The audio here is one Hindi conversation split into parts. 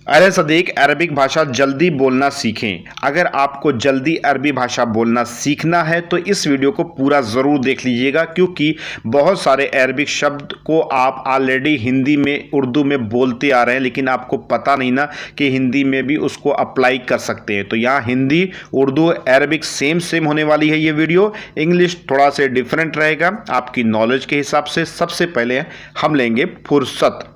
अरे सदीक, अरबिक भाषा जल्दी बोलना सीखें। अगर आपको जल्दी अरबी भाषा बोलना सीखना है तो इस वीडियो को पूरा ज़रूर देख लीजिएगा, क्योंकि बहुत सारे अरबिक शब्द को आप ऑलरेडी हिंदी में उर्दू में बोलते आ रहे हैं, लेकिन आपको पता नहीं ना कि हिंदी में भी उसको अप्लाई कर सकते हैं। तो यहाँ Hindi, Urdu, Arabic same same होने वाली है ये वीडियो। इंग्लिश थोड़ा से डिफरेंट रहेगा आपकी नॉलेज के हिसाब से। सबसे पहले हम लेंगे फुर्सत,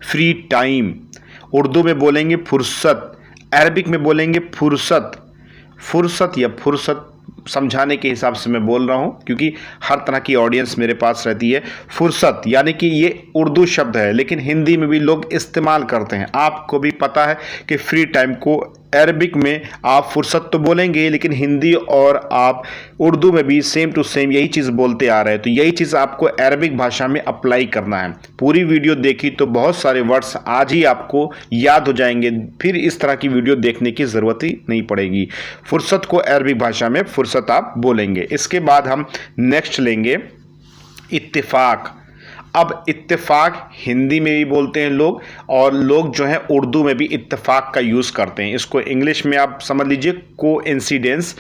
फ्री टाइम। उर्दू में बोलेंगे फुर्सत, अरबिक में बोलेंगे फुर्सत। फुर्सत या फुर्सत समझाने के हिसाब से मैं बोल रहा हूँ, क्योंकि हर तरह की ऑडियंस मेरे पास रहती है। फुर्सत यानी कि ये उर्दू शब्द है, लेकिन हिंदी में भी लोग इस्तेमाल करते हैं। आपको भी पता है कि फ्री टाइम को अरबिक में आप फुर्सत तो बोलेंगे, लेकिन हिंदी और आप उर्दू में भी सेम टू सेम यही चीज़ बोलते आ रहे हैं। तो यही चीज़ आपको अरबिक भाषा में अप्लाई करना है। पूरी वीडियो देखी तो बहुत सारे वर्ड्स आज ही आपको याद हो जाएंगे, फिर इस तरह की वीडियो देखने की ज़रूरत ही नहीं पड़ेगी। फुर्सत को अरबिक भाषा में फुर्सत आप बोलेंगे। इसके बाद हम नेक्स्ट लेंगे इत्तेफाक। अब इत्तेफाक हिंदी में भी बोलते हैं लोग, और लोग जो हैं उर्दू में भी इत्तेफाक का यूज़ करते हैं। इसको इंग्लिश में आप समझ लीजिए कोइंसिडेंस,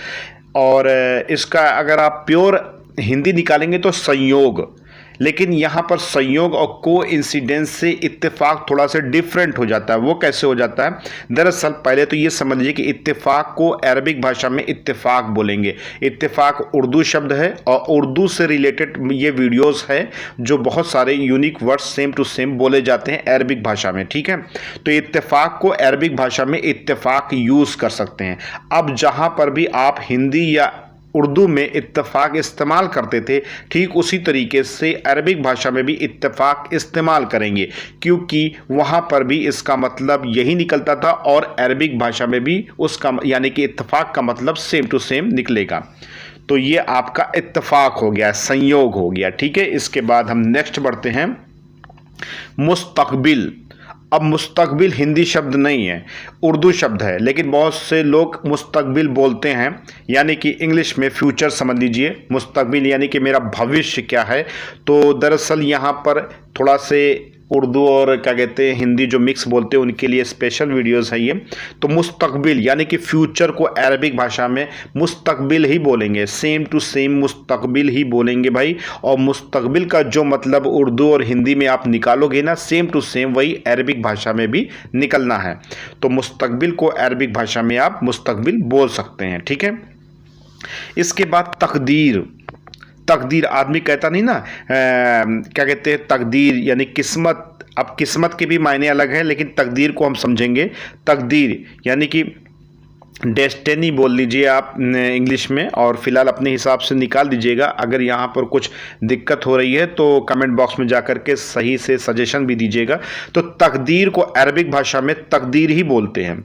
और इसका अगर आप प्योर हिंदी निकालेंगे तो संयोग। लेकिन यहाँ पर संयोग और कोइंसिडेंस से इत्तेफाक थोड़ा सा डिफरेंट हो जाता है। वो कैसे हो जाता है? दरअसल पहले तो ये समझ लीजिए कि इत्तेफाक को अरबिक भाषा में इत्तेफाक बोलेंगे। इत्तेफाक उर्दू शब्द है, और उर्दू से रिलेटेड ये वीडियोस है जो बहुत सारे unique words same to same बोले जाते हैं अरबिक भाषा में। ठीक है, तो इत्तेफाक को अरबिक भाषा में इत्तेफाक यूज़ कर सकते हैं। अब जहाँ पर भी आप हिंदी या उर्दू में इत्तेफाक इस्तेमाल करते थे, ठीक उसी तरीके से अरबिक भाषा में भी इत्तेफाक इस्तेमाल करेंगे, क्योंकि वहाँ पर भी इसका मतलब यही निकलता था, और अरबिक भाषा में भी उसका यानी कि इत्तेफाक का मतलब सेम टू सेम निकलेगा। तो ये आपका इत्तेफाक हो गया, संयोग हो गया। ठीक है, इसके बाद हम नेक्स्ट बढ़ते हैं मुस्तकबिल। अब मुस्तकबिल हिंदी शब्द नहीं है, उर्दू शब्द है, लेकिन बहुत से लोग मुस्तकबिल बोलते हैं, यानी कि इंग्लिश में फ्यूचर समझ लीजिए। मुस्तकबिल यानी कि मेरा भविष्य क्या है। तो दरअसल यहाँ पर थोड़ा से उर्दू और क्या कहते हैं हिंदी जो मिक्स बोलते हैं उनके लिए स्पेशल वीडियोस है ये। तो मुस्तकबिल यानी कि फ्यूचर को अरबिक भाषा में मुस्तकबिल ही बोलेंगे, सेम टू सेम मुस्तकबिल ही बोलेंगे भाई। और मुस्तकबिल का जो मतलब उर्दू और हिंदी में आप निकालोगे ना, सेम टू सेम वही अरबिक भाषा में भी निकलना है। तो मुस्तकबिल को अरबिक भाषा में आप मुस्तकबिल बोल सकते हैं। ठीक है, इसके बाद तकदीर। तकदीर आदमी कहता नहीं ना, क्या कहते हैं तकदीर यानी किस्मत। अब किस्मत के भी मायने अलग हैं, लेकिन तकदीर को हम समझेंगे। तकदीर यानी कि डेस्टिनी बोल लीजिए आप इंग्लिश में, और फिलहाल अपने हिसाब से निकाल दीजिएगा। अगर यहाँ पर कुछ दिक्कत हो रही है तो कमेंट बॉक्स में जाकर के सही से सजेशन भी दीजिएगा। तो तकदीर को अरबिक भाषा में तकदीर ही बोलते हैं।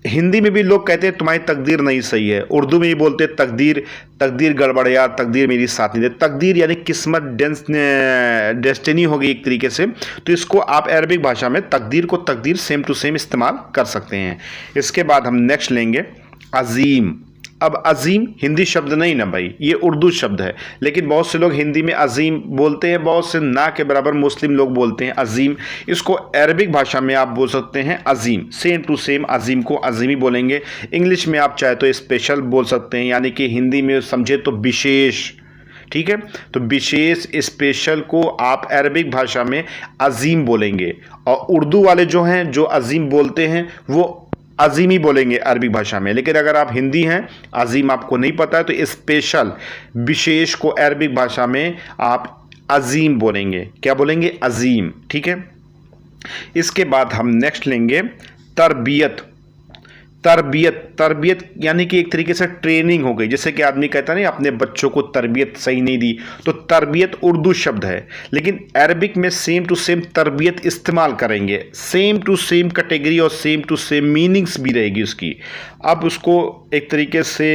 हिंदी में भी लोग कहते हैं तुम्हारी तकदीर नहीं सही है, उर्दू में भी बोलते हैं तकदीर, तकदीर गड़बड़ यार, तकदीर मेरी साथ नहीं दे। तकदीर यानी किस्मत, डेस्टिनी होगी एक तरीके से। तो इसको आप अरबिक भाषा में तकदीर को तकदीर सेम टू सेम इस्तेमाल कर सकते हैं। इसके बाद हम नेक्स्ट लेंगे अजीम। अब अजीम हिंदी शब्द नहीं ना भाई, ये उर्दू शब्द है, लेकिन बहुत से लोग हिंदी में अजीम बोलते हैं, बहुत से ना के बराबर मुस्लिम लोग बोलते हैं अजीम। इसको अरबिक भाषा में आप बोल सकते हैं अजीम, सेम टू सेम अजीम को अजीमी बोलेंगे। इंग्लिश में आप चाहे तो स्पेशल बोल सकते हैं, यानी कि हिंदी में समझे तो विशेष। ठीक है, तो विशेष स्पेशल को आप अरबिक भाषा में अजीम बोलेंगे, और उर्दू वाले जो हैं जो अजीम बोलते हैं वो अजीमी बोलेंगे अरबी भाषा में। लेकिन अगर आप हिंदी हैं, अजीम आपको नहीं पता है, तो स्पेशल विशेष को अरबिक भाषा में आप अजीम बोलेंगे। क्या बोलेंगे? अजीम। ठीक है, इसके बाद हम नेक्स्ट लेंगे तरबियत। तरबियत, तरबियत यानी कि एक तरीके से ट्रेनिंग हो गई। जैसे कि आदमी कहता नहीं अपने बच्चों को तरबियत सही नहीं दी, तो तरबियत उर्दू शब्द है, लेकिन अरबिक में सेम टू सेम तरबियत इस्तेमाल करेंगे। सेम टू सेम कैटेगरी और सेम टू सेम मीनिंग्स भी रहेगी उसकी। अब उसको एक तरीके से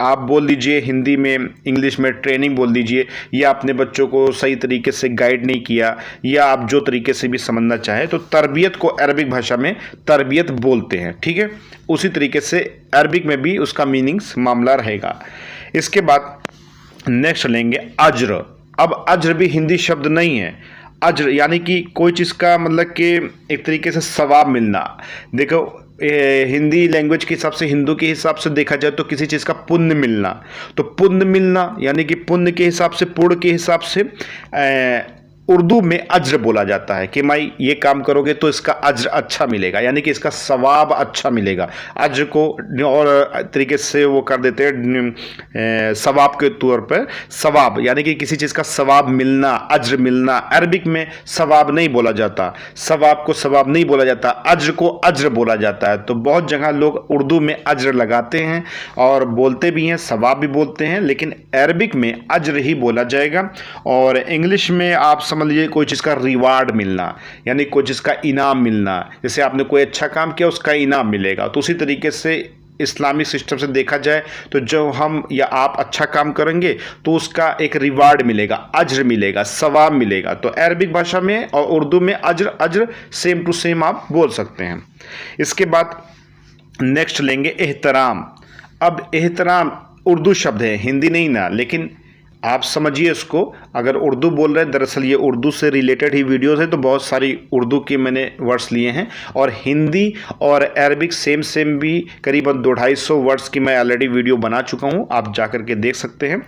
आप बोल दीजिए हिंदी में, इंग्लिश में ट्रेनिंग बोल दीजिए, या अपने बच्चों को सही तरीके से गाइड नहीं किया, या आप जो तरीके से भी समझना चाहें, तो तरबियत को अरबिक भाषा में तरबियत बोलते हैं। ठीक है, उसी तरीके से अरबिक में भी उसका मीनिंग्स मामला रहेगा। इसके बाद नेक्स्ट लेंगे अज्र। अब अज्र भी हिंदी शब्द नहीं है, अज्र यानी कि कोई चीज़ का मतलब कि एक तरीके से सवाब मिलना। देखो हिंदी लैंग्वेज के हिसाब से, हिंदू के हिसाब से देखा जाए तो किसी चीज़ का पुण्य मिलना, तो पुण्य मिलना यानी कि पुण्य के हिसाब से, पुण्य के हिसाब से उर्दू में अज्र बोला जाता है कि भाई ये काम करोगे तो इसका अज्र अच्छा मिलेगा, यानी कि इसका सवाब अच्छा मिलेगा। अज्र को और तरीके से वो कर देते हैं सवाब के तौर पर, सवाब यानी कि किसी चीज़ का सवाब मिलना, अज्र मिलना। अरबिक में सवाब नहीं बोला जाता, सवाब को सवाब नहीं बोला जाता, अज्र को अज्र बोला जाता है। तो बहुत जगह लोग उर्दू में अज्र लगाते हैं और बोलते भी हैं, सवाब भी बोलते हैं, लेकिन अरबिक में अज्र ही बोला जाएगा। और इंग्लिश में आप समझ लीजिए कोई चीज़ का रिवार्ड मिलना, यानी कोई चीज़ का इनाम मिलना। जैसे आपने कोई अच्छा काम किया उसका इनाम मिलेगा, तो उसी तरीके से इस्लामिक सिस्टम से देखा जाए तो जो हम या आप अच्छा काम करेंगे तो उसका एक रिवार्ड मिलेगा, अज्र मिलेगा, सवाब मिलेगा। तो अरबिक भाषा में और उर्दू में अज्र अज्र सेम टू सेम आप बोल सकते हैं। इसके बाद नेक्स्ट लेंगे एहतराम। अब एहतराम उर्दू शब्द है, हिंदी नहीं ना, लेकिन आप समझिए इसको। अगर उर्दू बोल रहे हैं, दरअसल ये उर्दू से रिलेटेड ही वीडियोस है, तो बहुत सारी उर्दू के मैंने वर्ड्स लिए हैं, और हिंदी और अरबिक सेम भी करीबन 200-250 वर्ड्स की मैं ऑलरेडी वीडियो बना चुका हूँ, आप जा कर के देख सकते हैं।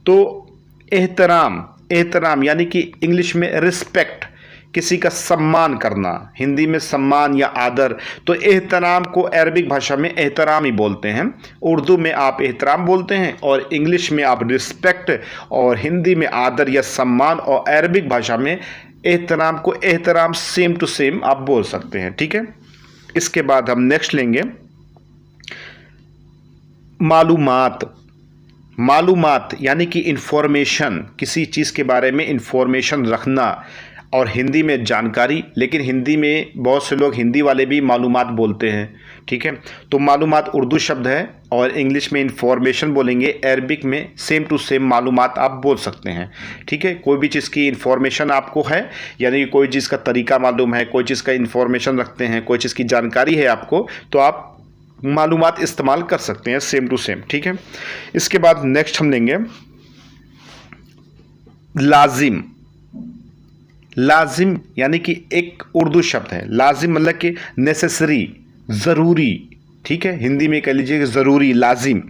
तो एहतराम यानी कि इंग्लिश में रिस्पेक्ट, किसी का सम्मान करना, हिंदी में सम्मान या आदर। तो एहतराम को अरबिक भाषा में एहतराम ही बोलते हैं, उर्दू में आप एहतराम बोलते हैं, और इंग्लिश में आप रिस्पेक्ट, और हिंदी में आदर या सम्मान, और अरबिक भाषा में एहतराम को एहतराम सेम टू सेम आप बोल सकते हैं। ठीक है, इसके बाद हम नेक्स्ट लेंगे मालूमात यानी कि इंफॉर्मेशन, किसी चीज़ के बारे में इंफॉर्मेशन रखना, और हिंदी में जानकारी। लेकिन हिंदी में बहुत से लोग, हिंदी वाले भी मालूमात बोलते हैं। ठीक है, तो मालूमात उर्दू शब्द है और इंग्लिश में इंफॉर्मेशन बोलेंगे, अरबिक में सेम टू सेम मालूमात आप बोल सकते हैं। ठीक है, कोई भी चीज़ की इंफॉर्मेशन आपको है, यानी कि कोई चीज़ का तरीका मालूम है, कोई चीज़ का इंफॉर्मेशन रखते हैं, कोई चीज़ की जानकारी है आपको, तो आप मालूमात इस्तेमाल कर सकते हैं सेम टू सेम। ठीक है, इसके बाद नेक्स्ट हम लेंगे लाजिम यानी कि एक उर्दू शब्द है। लाजिम मतलब कि नेसेसरी, ज़रूरी। ठीक है, हिंदी में कह लीजिए कि ज़रूरी, लाजिम।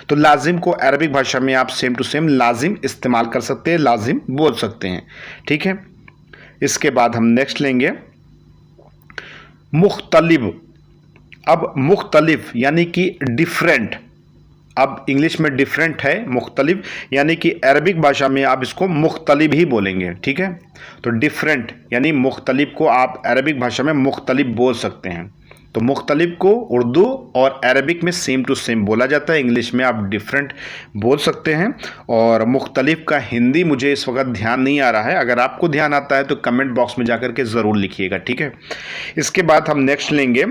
तो लाजिम को अरबिक भाषा में आप सेम टू सेम लाजिम इस्तेमाल कर सकते हैं, लाजिम बोल सकते हैं। ठीक है, इसके बाद हम नेक्स्ट लेंगे मुख्तलिफ। अब मुख्तलिफ यानी कि डिफरेंट, अब इंग्लिश में डिफरेंट है, मुख्तलिफ यानी कि अरबिक भाषा में आप इसको मुख्तलिफ ही बोलेंगे। ठीक है, तो डिफरेंट यानी मुख्तलिफ को आप अरबिक भाषा में मुख्तलिफ बोल सकते हैं। तो मुख्तलिफ को उर्दू और अरबिक में सेम टू सेम बोला जाता है, इंग्लिश में आप डिफरेंट बोल सकते हैं। और मुख्तलिफ का हिंदी मुझे इस वक्त ध्यान नहीं आ रहा है, अगर आपको ध्यान आता है तो कमेंट बॉक्स में जाकर के ज़रूर लिखिएगा। ठीक है, इसके बाद हम नेक्स्ट लेंगे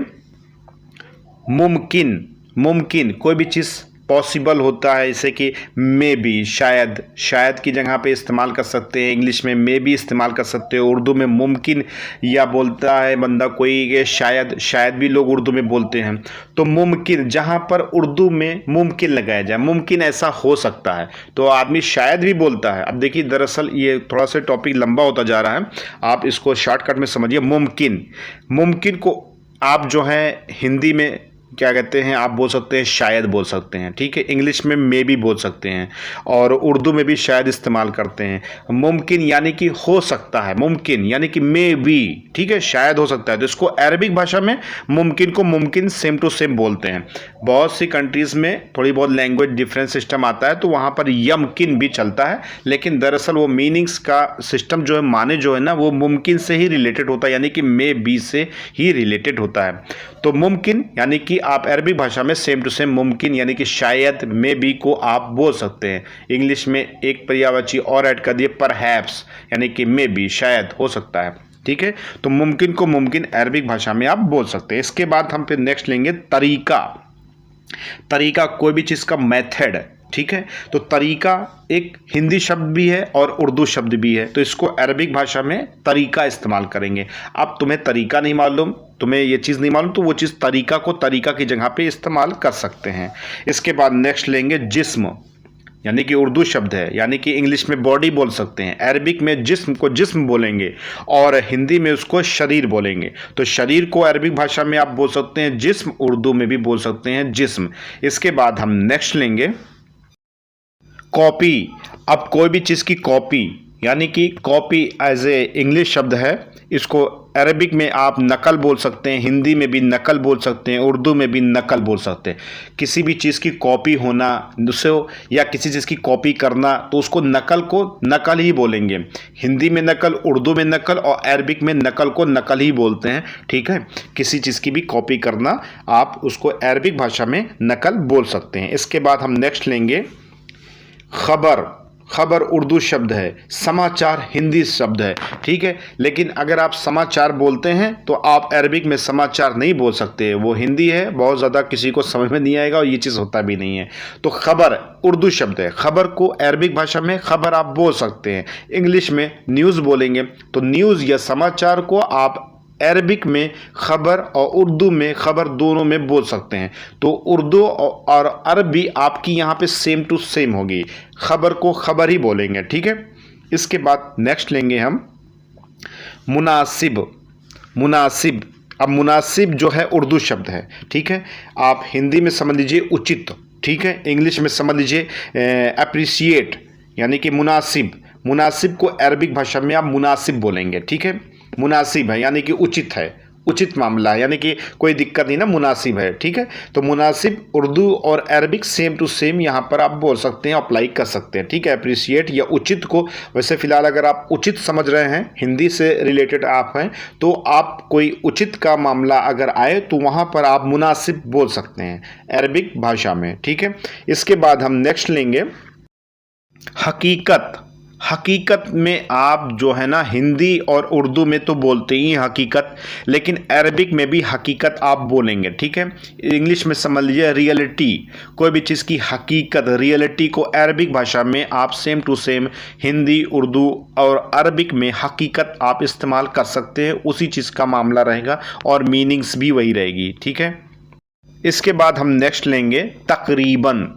मुमकिन। कोई भी चीज़ पॉसिबल होता है, जैसे कि मे बी, शायद की जगह पे इस्तेमाल कर सकते हैं, इंग्लिश में मे बी इस्तेमाल कर सकते हो, उर्दू में मुमकिन, या बोलता है बंदा कोई शायद भी लोग उर्दू में बोलते हैं। तो मुमकिन, जहाँ पर उर्दू में मुमकिन लगाया जाए, मुमकिन ऐसा हो सकता है, तो आदमी शायद भी बोलता है। अब देखिए, दरअसल ये थोड़ा सा टॉपिक लंबा होता जा रहा है, आप इसको शॉर्टकट में समझिए। मुमकिन को आप जो है हिंदी में क्या कहते हैं, आप बोल सकते हैं शायद बोल सकते हैं। ठीक है, इंग्लिश में मे भी बोल सकते हैं, और उर्दू में भी शायद इस्तेमाल करते हैं। मुमकिन यानी कि हो सकता है, मुमकिन यानी कि मे बी। ठीक है, शायद हो सकता है, तो इसको अरबिक भाषा में मुमकिन को मुमकिन सेम टू सेम बोलते हैं। बहुत सी कंट्रीज़ में थोड़ी बहुत लैंग्वेज डिफरेंस सिस्टम आता है, तो वहाँ पर यमकिन भी चलता है, लेकिन दरअसल वो मीनिंग्स का सिस्टम जो है, माने जो है ना, वो मुमकिन से ही रिलेटेड होता है, यानी कि मे बी से ही रिलेटेड होता है। तो मुमकिन यानी कि आप अरबिक भाषा में सेम टू सेम मुमकिन यानी कि शायद, मे बी को आप बोल सकते हैं। इंग्लिश में एक पर्यायवाची और ऐड कर दिए, परहैप्स, यानी कि मे बी, शायद, हो सकता है। ठीक है, तो मुमकिन को मुमकिन अरबिक भाषा में आप बोल सकते हैं। इसके बाद हम फिर नेक्स्ट लेंगे तरीका, कोई भी चीज़ का मेथड। ठीक है, तो तरीका एक हिंदी शब्द भी है और उर्दू शब्द भी है, तो इसको अरबिक भाषा में तरीका इस्तेमाल करेंगे। अब तुम्हें तरीका नहीं मालूम, तुम्हें ये चीज़ नहीं मालूम, तो वो चीज़ तरीका को तरीका की जगह पे इस्तेमाल कर सकते हैं। इसके बाद नेक्स्ट लेंगे यानी कि उर्दू शब्द है, यानी कि इंग्लिश में बॉडी बोल सकते हैं, अरबिक में जिस्म को जिस्म बोलेंगे और हिंदी में उसको शरीर बोलेंगे। तो शरीर को अरबिक भाषा में आप बोल सकते हैं जिस्म, उर्दू में भी बोल सकते हैं जिस्म। इसके बाद हम नेक्स्ट लेंगे कॉपी। अब कोई भी चीज़ की कॉपी, यानी कि कॉपी एज ए इंग्लिश शब्द है, इसको अरबिक में आप नकल बोल सकते हैं, हिंदी में भी नकल बोल सकते हैं, उर्दू में भी नकल बोल सकते हैं। किसी भी चीज़ की कॉपी होना उसे, या किसी चीज़ की कॉपी करना, तो उसको नकल को नकल ही बोलेंगे। हिंदी में नकल, उर्दू में नकल और अरबिक में नकल को नकल ही बोलते हैं। ठीक है, किसी चीज़ की भी कॉपी करना आप उसको अरबिक भाषा में नकल बोल सकते हैं। इसके बाद हम नेक्स्ट लेंगे खबर। खबर उर्दू शब्द है, समाचार हिंदी शब्द है। ठीक है, लेकिन अगर आप समाचार बोलते हैं तो आप अरबिक में समाचार नहीं बोल सकते, वो हिंदी है, बहुत ज़्यादा किसी को समझ में नहीं आएगा और ये चीज़ होता भी नहीं है। तो खबर उर्दू शब्द है, खबर को अरबिक भाषा में खबर आप बोल सकते हैं। इंग्लिश में न्यूज़ बोलेंगे, तो न्यूज़ या समाचार को आप अरबिक में खबर और उर्दू में खबर दोनों में बोल सकते हैं। तो उर्दू और अरबी आपकी यहाँ पे सेम टू सेम होगी, खबर को खबर ही बोलेंगे। ठीक है, इसके बाद नेक्स्ट लेंगे हम मुनासिब। मुनासिब, अब मुनासिब जो है उर्दू शब्द है। ठीक है, आप हिंदी में समझ लीजिए उचित, ठीक है, इंग्लिश में समझ लीजिए अप्रिशिएट, यानी कि मुनासिब। मुनासिब को अरबिक भाषा में आप मुनासिब बोलेंगे। ठीक है, मुनासिब है यानी कि उचित है, उचित मामला है, यानी कि कोई दिक्कत नहीं ना, मुनासिब है। ठीक है, तो मुनासिब उर्दू और अरबिक सेम टू सेम यहाँ पर आप बोल सकते हैं, अप्लाई कर सकते हैं। ठीक है, अप्रिशिएट या उचित को, वैसे फिलहाल अगर आप उचित समझ रहे हैं, हिंदी से रिलेटेड आप हैं, तो आप कोई उचित का मामला अगर आए तो वहाँ पर आप मुनासिब बोल सकते हैं अरबिक भाषा में। ठीक है, इसके बाद हम नेक्स्ट लेंगे हकीकत। हकीकत में आप जो है ना हिंदी और उर्दू में तो बोलते ही हकीकत, लेकिन अरबिक में भी हकीकत आप बोलेंगे। ठीक है, इंग्लिश में समझ लीजिए रियलिटी, कोई भी चीज़ की हकीकत, रियलिटी को अरबिक भाषा में आप same to same Hindi, Urdu और अरबिक में हकीकत आप इस्तेमाल कर सकते हैं, उसी चीज़ का मामला रहेगा और मीनिंग्स भी वही रहेगी। ठीक है, इसके बाद हम नेक्स्ट लेंगे तकरीबन।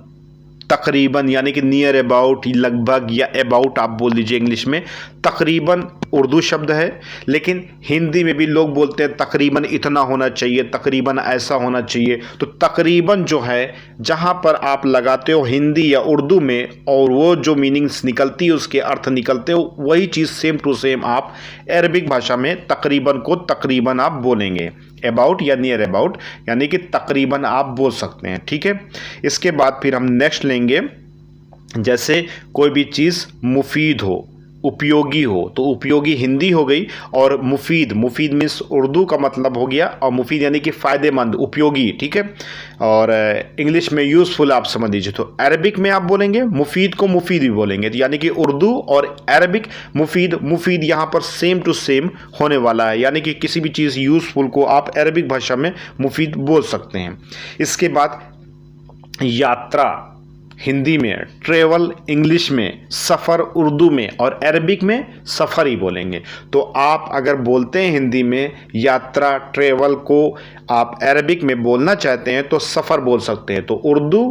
तकरीबन यानी कि नियर अबाउट, लगभग या अबाउट आप बोल दीजिए इंग्लिश में। तकरीबन उर्दू शब्द है, लेकिन हिंदी में भी लोग बोलते हैं तकरीबन इतना होना चाहिए, तकरीबन ऐसा होना चाहिए। तो तकरीबन जो है जहाँ पर आप लगाते हो हिंदी या उर्दू में और वो जो मीनिंग्स निकलती है, उसके अर्थ निकलते हो, वही चीज़ सेम टू सेम आप अरबिक भाषा में तकरीबन को तकरीबन आप बोलेंगे, अबाउट या नियर अबाउट, यानी कि तकरीबन आप बोल सकते हैं। ठीक है, इसके बाद फिर हम नेक्स्ट लेंगे जैसे कोई भी चीज़ मुफीद हो, उपयोगी हो, तो उपयोगी हिंदी हो गई, और मुफीद, मुफीद मीन्स उर्दू का मतलब हो गया, और मुफीद यानी कि फ़ायदेमंद, उपयोगी। ठीक है, और इंग्लिश में यूज़फुल आप समझ लीजिए। तो अरबिक में आप बोलेंगे मुफीद को मुफीद भी बोलेंगे, तो यानी कि उर्दू और अरबिक मुफीद, मुफीद यहाँ पर सेम टू सेम होने वाला है, यानी कि किसी भी चीज़ यूज़फुल को आप अरबिक भाषा में मुफीद बोल सकते हैं। इसके बाद यात्रा हिंदी में, ट्रेवल इंग्लिश में, सफ़र उर्दू में और अरबिक में सफ़र ही बोलेंगे। तो आप अगर बोलते हैं हिंदी में यात्रा, ट्रेवल को आप अरबिक में बोलना चाहते हैं तो सफ़र बोल सकते हैं। तो उर्दू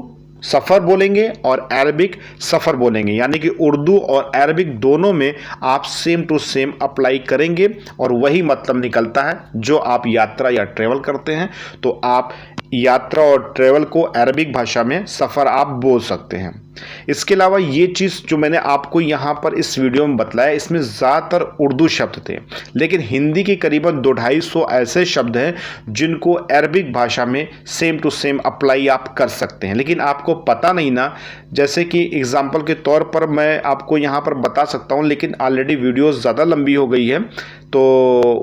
सफ़र बोलेंगे और अरबिक सफ़र बोलेंगे, यानी कि उर्दू और अरबिक दोनों में आप सेम टू सेम अप्लाई करेंगे और वही मतलब निकलता है जो आप यात्रा या ट्रेवल करते हैं। तो आप यात्रा और ट्रेवल को अरबिक भाषा में सफ़र आप बोल सकते हैं। इसके अलावा ये चीज़ जो मैंने आपको यहाँ पर इस वीडियो में बतलाया, इसमें ज़्यादातर उर्दू शब्द थे, लेकिन हिंदी के करीबन 200-250 ऐसे शब्द हैं जिनको अरबिक भाषा में सेम टू सेम अप्लाई आप कर सकते हैं, लेकिन आपको पता नहीं ना। जैसे कि एग्जाम्पल के तौर पर मैं आपको यहाँ पर बता सकता हूँ, लेकिन ऑलरेडी वीडियो ज़्यादा लंबी हो गई है, तो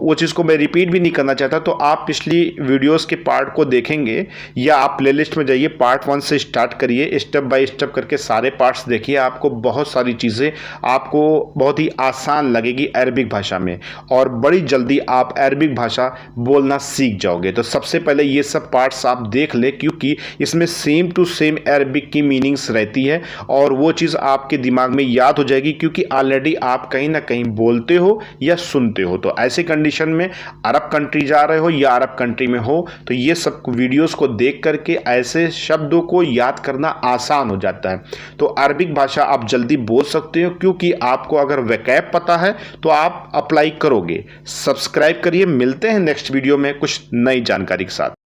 वो चीज़ को मैं रिपीट भी नहीं करना चाहता। तो आप पिछली वीडियोस के पार्ट को देखेंगे या आप प्लेलिस्ट में जाइए, पार्ट 1 से स्टार्ट करिए, स्टेप बाय स्टेप करके सारे पार्ट्स देखिए, आपको बहुत सारी चीज़ें आपको बहुत ही आसान लगेगी अरबिक भाषा में, और बड़ी जल्दी आप अरबिक भाषा बोलना सीख जाओगे। तो सबसे पहले ये सब पार्ट्स आप देख ले, क्योंकि इसमें सेम टू सेम अरबिक की मीनिंग्स रहती है और वो चीज़ आपके दिमाग में याद हो जाएगी, क्योंकि ऑलरेडी आप कहीं ना कहीं बोलते हो या सुनते हो। हो। तो ऐसे कंडीशन में अरब कंट्री जा रहे हो या अरब कंट्री में हो तो ये सब वीडियोस को देख करके ऐसे शब्दों को याद करना आसान हो जाता है। तो अरबिक भाषा आप जल्दी बोल सकते हो, क्योंकि आपको अगर वोकैब पता है तो आप अप्लाई करोगे। सब्सक्राइब करिए, मिलते हैं नेक्स्ट वीडियो में कुछ नई जानकारी के साथ।